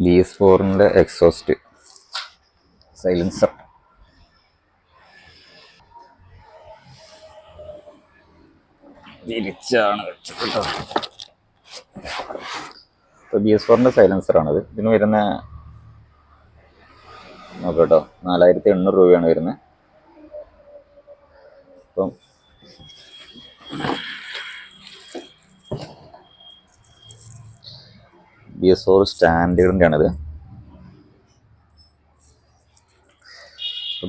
BS4 exhaust silencer. തിരിച്ചാണ് വെച്ചത് കേട്ടോ. ഇപ്പോൾ BS4 സൈലൻസറാണിത്. ഇതിന് വരുന്ന നോക്കട്ടോ 4800 രൂപയാണ് വരുന്നത്. അപ്പം BS4 സ്റ്റാൻഡേർഡിൻ്റെ ആണിത്.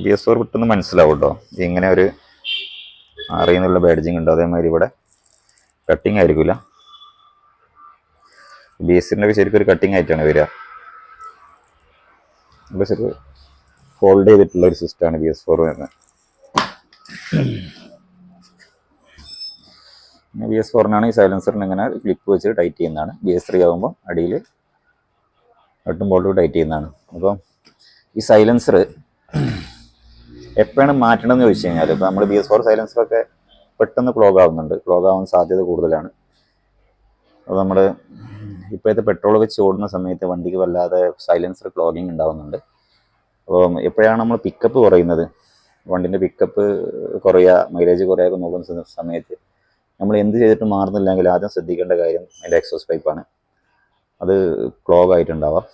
BS4 പെട്ടെന്ന് മനസ്സിലാവും കേട്ടോ. ഇങ്ങനെ ഒരു അറിയുന്നുള്ള ബാഡ്ജിങ് ഉണ്ട്. അതേമാതിരി ഇവിടെ കട്ടിങ് ആയിരിക്കില്ല. BS4 ശരിക്കും ഒരു കട്ടിങ് ആയിട്ടാണ് വരിക. ഇവിടെ ശരിക്കും ഫോൾഡ് ചെയ്തിട്ടുള്ള ഒരു സിസ്റ്റമാണ് BS4 വരുന്നത്. BS4 ഈ സൈലൻസറിന് ഇങ്ങനെ ക്ലിപ്പ് വെച്ച് ടൈറ്റ് ചെയ്യുന്നതാണ്. BS3 ആകുമ്പോൾ അടിയിൽ നട്ടും ബോൾട്ടും ടൈറ്റ് ചെയ്യുന്നതാണ്. അപ്പം ഈ സൈലൻസർ എപ്പോഴാണ് മാറ്റണമെന്ന് ചോദിച്ചു കഴിഞ്ഞാൽ, ഇപ്പോൾ നമ്മൾ BS4 സൈലൻസറൊക്കെ പെട്ടെന്ന് ക്ലോഗ് ആവുന്നുണ്ട്. ക്ലോഗ് ആവാൻ സാധ്യത കൂടുതലാണ്. അപ്പോൾ നമ്മൾ ഇപ്പോഴത്തെ പെട്രോൾ വെച്ച് ഓടുന്ന സമയത്ത് വണ്ടിക്ക് വല്ലാതെ സൈലൻസർ ക്ലോഗിങ് ഉണ്ടാവുന്നുണ്ട്. അപ്പോൾ എപ്പോഴാണ് നമ്മൾ പിക്കപ്പ് കുറയുന്നത്, വണ്ടിൻ്റെ പിക്കപ്പ് കുറയുക, മൈലേജ് കുറയൊക്കെ നോക്കുന്ന സമയത്ത് നമ്മൾ എന്ത് ചെയ്തിട്ട് മാറുന്നില്ലെങ്കിൽ ആദ്യം ശ്രദ്ധിക്കേണ്ട കാര്യം അതിൻ്റെ എക്സോസ്റ്റ് പൈപ്പാണ്. അത് ക്ലോഗ് ആയിട്ടുണ്ടാവാം.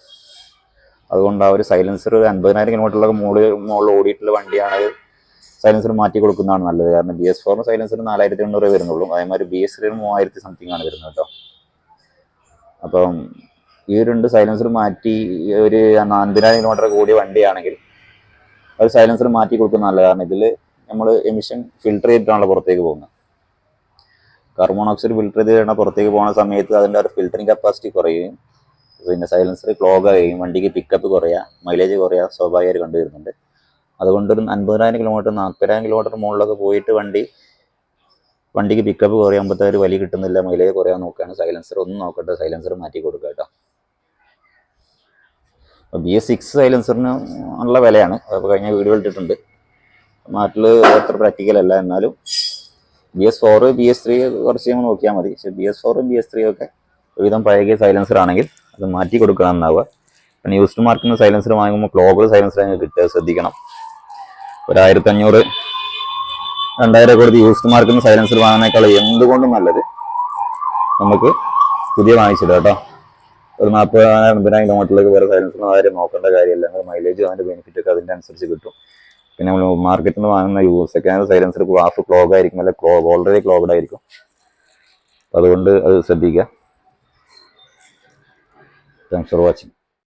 അതുകൊണ്ട് ആ ഒരു സൈലൻസർ 50,000 കിലോമീറ്ററിലൊക്കെ മുകളിൽ ഓടിയിട്ടുള്ള വണ്ടിയാണ് സൈലൻസർ മാറ്റി കൊടുക്കുന്നതാണ് നല്ലത്. കാരണം BS4 സൈലൻസർ 4800 വരുന്നുള്ളൂ. അതേമാതിരി BS3 3000 സംതിങ് ആണ് വരുന്നത് കേട്ടോ. അപ്പം ഈ രണ്ട് സൈലൻസർ മാറ്റി ഒരു 50,000 കിലോമീറ്റർ കൂടിയ വണ്ടിയാണെങ്കിൽ അത് സൈലൻസർ മാറ്റി കൊടുക്കുന്നത് നല്ലത്. കാരണം ഇതിൽ നമ്മൾ എമിഷൻ ഫിൽട്ടർ ചെയ്തിട്ടാണല്ലോ പുറത്തേക്ക് പോകുന്നത്. കാർബൺ മോണോക്സൈഡ് ഫിൽട്ടർ ചെയ്ത് പുറത്തേക്ക് പോകുന്ന സമയത്ത് അതിൻ്റെ ഒരു ഫിൽറ്ററിങ് കപ്പാസിറ്റി കുറയുകയും പിന്നെ സൈലൻസർ ക്ലോഗ് ആവുകയും വണ്ടിക്ക് പിക്കപ്പ് കുറയുക, മൈലേജ് കുറയുക സ്വാഭാവികമായിട്ട് കണ്ടുവരുന്നുണ്ട്. അതുകൊണ്ടൊരു 50,000 കിലോമീറ്റർ 40,000 കിലോമീറ്റർ മുകളിലൊക്കെ പോയിട്ട് വണ്ടിക്ക് പിക്കപ്പ് കുറയുമ്പോഴത്തെ ഒരു വലിയ കിട്ടുന്നില്ല, മൈലേജ് കുറയാൻ നോക്കുകയാണ്. സൈലൻസർ ഒന്നും നോക്കട്ടെ, സൈലൻസർ മാറ്റി കൊടുക്കുക കേട്ടോ. BS6 സൈലൻസറിന് നല്ല വിലയാണ്. അപ്പോൾ കഴിഞ്ഞ വീഡിയോ ഇട്ടിട്ടുണ്ട്. നാട്ടിൽ അത്ര പ്രാക്ടിക്കൽ അല്ല. എന്നാലും BS4 BS3 കുറച്ച് നമ്മൾ നോക്കിയാൽ മതി. പക്ഷേ BS4 BS3 ഒക്കെ ഒരുവിധം പഴകിയ സൈലൻസർ ആണെങ്കിൽ അത് മാറ്റി കൊടുക്കണമെന്നാവുക. പിന്നെ യൂസ്ഡ് മാർക്കിന് സൈലൻസർ വാങ്ങുമ്പോൾ ക്ലോഗർ സൈലൻസർ കിട്ടുക ശ്രദ്ധിക്കണം. 1500 2000 കൊടുത്ത് യൂസ്ഡ് മാർക്കിന് സൈലൻസർ വാങ്ങുന്നേക്കാൾ എന്തുകൊണ്ടും നല്ലത് നമുക്ക് പുതിയ വാങ്ങിച്ചിട്ട് കേട്ടോ. ഒരു 40,000-50,000 കിലോമീറ്ററിലേക്ക് വേറെ സൈലൻസർ ആരും നോക്കേണ്ട കാര്യമില്ല. മൈലേജ് അതിൻ്റെ ബെനിഫിറ്റ് ഒക്കെ അതിൻ്റെ അനുസരിച്ച് കിട്ടും. പിന്നെ നമ്മൾ മാർക്കറ്റിൽ നിന്ന് വാങ്ങുന്ന സെക്കൻഡ് സൈലൻസർ ഹാഫ് ക്ലോഗ് ആയിരിക്കും, അല്ലെ ഓൾറെഡി ക്ലോഗ്ഡ് ആയിരിക്കും. അതുകൊണ്ട് അത് ശ്രദ്ധിക്കുക. Thanks for watching.